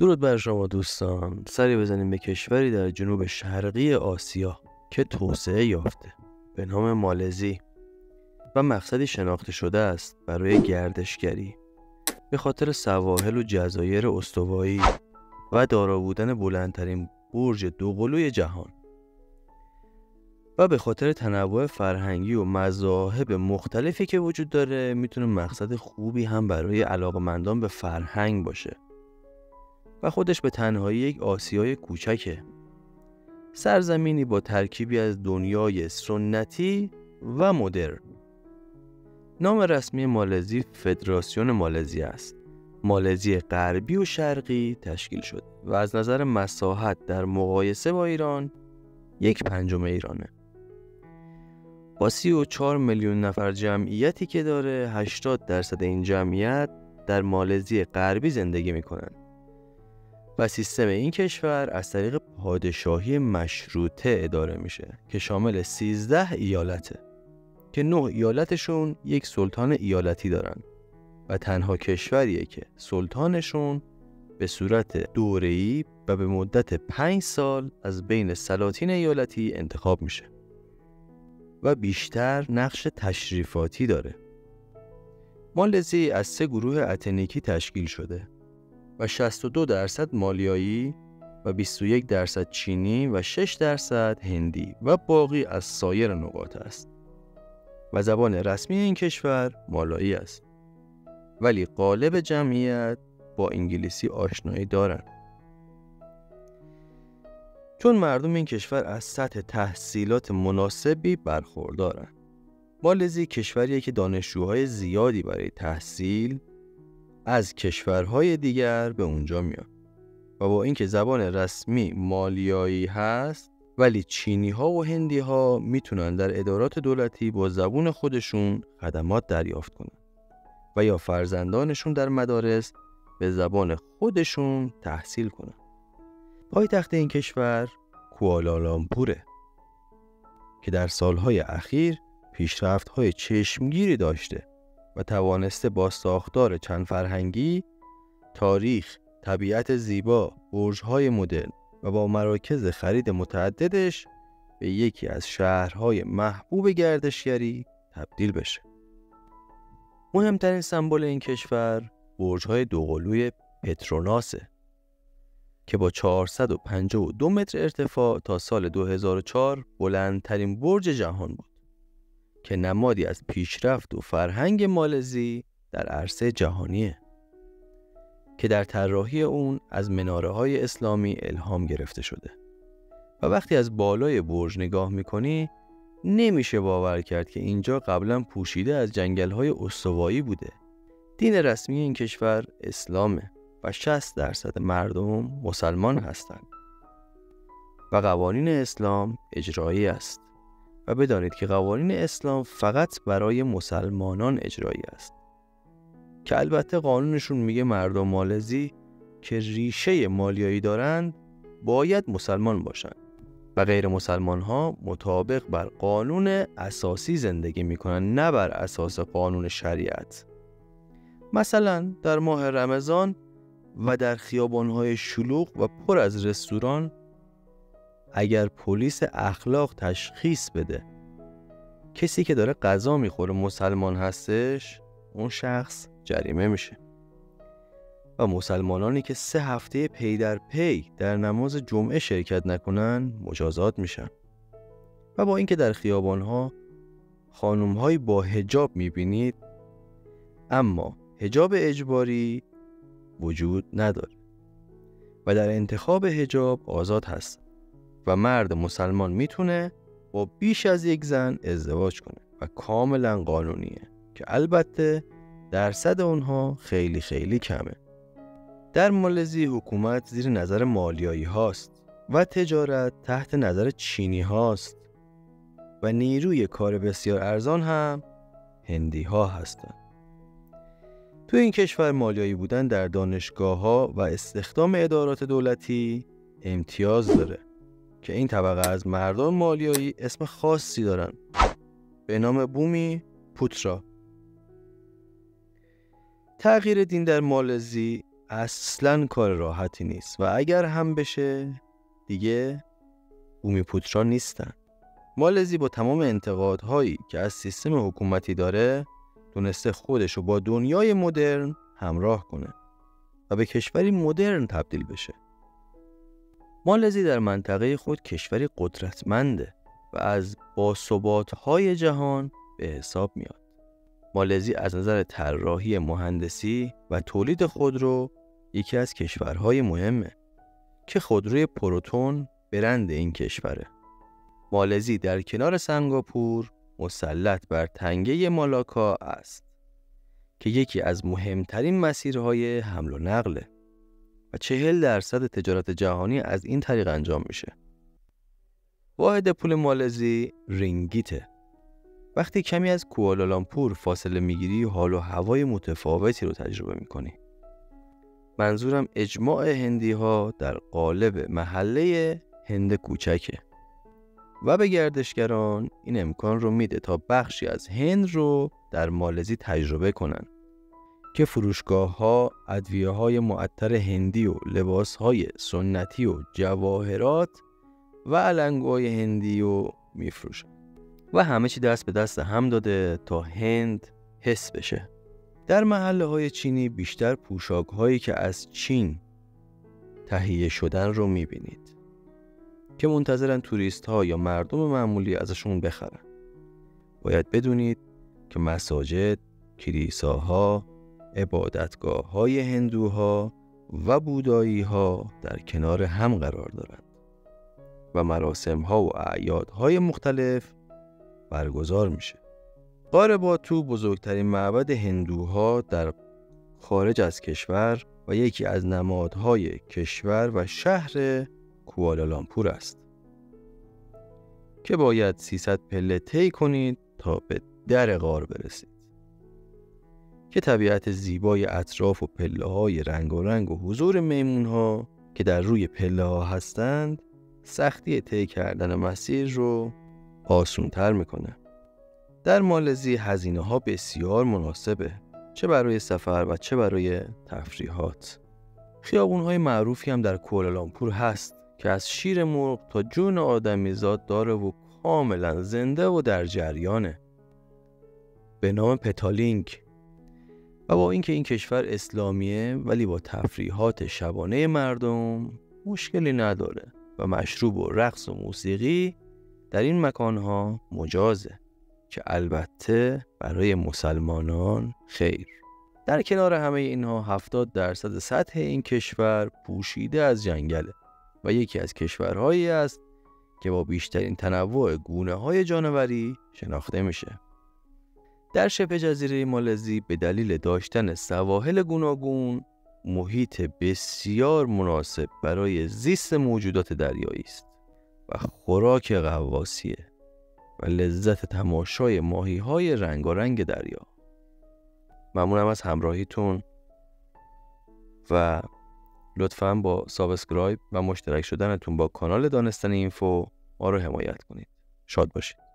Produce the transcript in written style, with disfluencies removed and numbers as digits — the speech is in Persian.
درود بر شما دوستان. سری بزنیم به کشوری در جنوب شرقی آسیا که توسعه یافته به نام مالزی و مقصدی شناخته شده است برای گردشگری به خاطر سواحل و جزایر استوایی و دارا بودن بلندترین برج دوقلوی جهان و به خاطر تنوع فرهنگی و مذاهب مختلفی که وجود داره. میتونه مقصد خوبی هم برای علاقمندان به فرهنگ باشه و خودش به تنهایی یک آسیای کوچکه، سرزمینی با ترکیبی از دنیای سنتی و مدرن. نام رسمی مالزی فدراسیون مالزی است. مالزی غربی و شرقی تشکیل شد و از نظر مساحت در مقایسه با ایران 1/5 ایرانه. با 34 میلیون نفر جمعیتی که داره، 80% این جمعیت در مالزی غربی زندگی میکنن و سیستم این کشور از طریق پادشاهی مشروطه اداره میشه که شامل 13 ایالته که 9 ایالتشون یک سلطان ایالتی دارن و تنها کشوریه که سلطانشون به صورت دوره‌ای و به مدت 5 سال از بین سلاطین ایالتی انتخاب میشه و بیشتر نقش تشریفاتی داره. مالزی از 3 گروه اتنیکی تشکیل شده و 62% مالیایی و 21% چینی و 6% هندی و باقی از سایر نقاط است و زبان رسمی این کشور مالایی است، ولی غالب جمعیت با انگلیسی آشنایی دارند. چون مردم این کشور از سطح تحصیلات مناسبی برخوردارند. مالزی کشوریه که دانشجوهای زیادی برای تحصیل از کشورهای دیگر به اونجا میان و با اینکه زبان رسمی مالیایی هست، ولی چینی ها و هندی ها میتونن در ادارات دولتی با زبان خودشون خدمات دریافت کنن و یا فرزندانشون در مدارس به زبان خودشون تحصیل کنن. پایتخت این کشور کوالالامپوره که در سالهای اخیر پیشرفت‌های چشمگیری داشته و توانسته با ساختار چند فرهنگی، تاریخ، طبیعت زیبا، برج‌های مدرن و با مراکز خرید متعددش به یکی از شهرهای محبوب گردشگری تبدیل بشه. مهمترین سمبل این کشور برج‌های دوقلوی پتروناسه که با 452 متر ارتفاع تا سال 2004 بلندترین برج جهان بود که نمادی از پیشرفت و فرهنگ مالزی در عرصه جهانیه که در طراحی اون از مناره‌های اسلامی الهام گرفته شده و وقتی از بالای برج نگاه می‌کنی نمیشه باور کرد که اینجا قبلا پوشیده از جنگل‌های استوایی بوده. دین رسمی این کشور اسلامه و 60% مردم مسلمان هستند و قوانین اسلام اجرایی است و بدانید که قوانین اسلام فقط برای مسلمانان اجرایی است که البته قانونشون میگه مردم مالزی که ریشه مالیایی دارند باید مسلمان باشند و غیر مسلمان ها مطابق بر قانون اساسی زندگی میکنن، نه بر اساس قانون شریعت. مثلا در ماه رمضان و در خیابان‌های شلوغ و پر از رستوران اگر پلیس اخلاق تشخیص بده کسی که داره غذا میخوره مسلمان هستش، اون شخص جریمه میشه و مسلمانانی که 3 هفته پی در پی در نماز جمعه شرکت نکنن مجازات میشن. و با اینکه در خیابان‌ها خانم‌هایی با حجاب میبینید، اما حجاب اجباری وجود نداره و در انتخاب حجاب آزاد هست و مرد مسلمان میتونه با بیش از 1 زن ازدواج کنه و کاملا قانونیه که البته درصد اونها خیلی خیلی کمه. در مالزی حکومت زیر نظر مالیایی هاست و تجارت تحت نظر چینی هاست و نیروی کار بسیار ارزان هم هندی ها هستن. تو این کشور مالیایی بودن در دانشگاه ها و استخدام ادارات دولتی امتیاز داره که این طبقه از مردم مالیایی اسم خاصی دارن به نام بومی پوترا. تغییر دین در مالزی اصلاً کار راحتی نیست و اگر هم بشه دیگه بومی‌پوترا نیستن. مالزی با تمام انتقادهایی که از سیستم حکومتی داره تونسته خودشو با دنیای مدرن همراه کنه و به کشوری مدرن تبدیل بشه. مالزی در منطقه خود کشوری قدرتمنده و از باثبات‌های جهان به حساب میاد. مالزی از نظر طراحی مهندسی و تولید خودرو یکی از کشورهای مهمه که خودروی پروتون برند این کشوره. مالزی در کنار سنگاپور مسلط بر تنگه مالاکا است که یکی از مهمترین مسیرهای حمل و نقله و 40% تجارت جهانی از این طریق انجام میشه. واحد پول مالزی رینگیته. وقتی کمی از کوالالامپور فاصله میگیری حال و هوای متفاوتی رو تجربه میکنی. منظورم اجماع هندی ها در قالب محله هند کوچکه و به گردشگران این امکان رو میده تا بخشی از هند رو در مالزی تجربه کنن که فروشگاه ها ادویه های معطر هندی و لباس های سنتی و جواهرات و علنگوهای هندی رو میفروشن و همه چی دست به دست هم داده تا هند حس بشه. در محله های چینی بیشتر پوشاک هایی که از چین تهیه شدن رو میبینید که منتظرن توریست ها یا مردم معمولی ازشون بخرن. باید بدونید که مساجد، کلیساها، عبادتگاه های هندوها و بودایی ها در کنار هم قرار دارند و مراسم ها و اعیاد های مختلف برگزار میشه. غار باتو بزرگترین معبد هندوها در خارج از کشور و یکی از نمادهای کشور و شهر کوالالامپور است که باید 300 پله طی کنید تا به در غار برسید که طبیعت زیبای اطراف و پله‌های رنگارنگ و حضور میمون‌ها که در روی پله‌ها هستند سختی طی کردن مسیر رو آسان‌تر میکنه. در مالزی هزینه‌ها بسیار مناسبه، چه برای سفر و چه برای تفریحات. خیابون‌های معروفی هم در کوالالامپور هست که از شیر مرغ تا جون آدمیزاد داره و کاملا زنده و در جریانه به نام پتالینگ. و با اینکه این کشور اسلامیه ولی با تفریحات شبانه مردم مشکلی نداره و مشروب و رقص و موسیقی در این مکانها مجازه که البته برای مسلمانان خیر. در کنار همه اینها 70% سطح این کشور پوشیده از جنگله و یکی از کشورهایی است که با بیشترین تنوع گونه‌های جانوری شناخته میشه. در شبه جزیره مالزی به دلیل داشتن سواحل گوناگون محیط بسیار مناسب برای زیست موجودات دریایی است و خوراک غواصیه و لذت تماشای ماهی‌های رنگارنگ دریا. ممنونم از همراهیتون و لطفاً با سابسکرایب و مشترک شدنتون با کانال دانستن اینفو ما رو حمایت کنید. شاد باشید.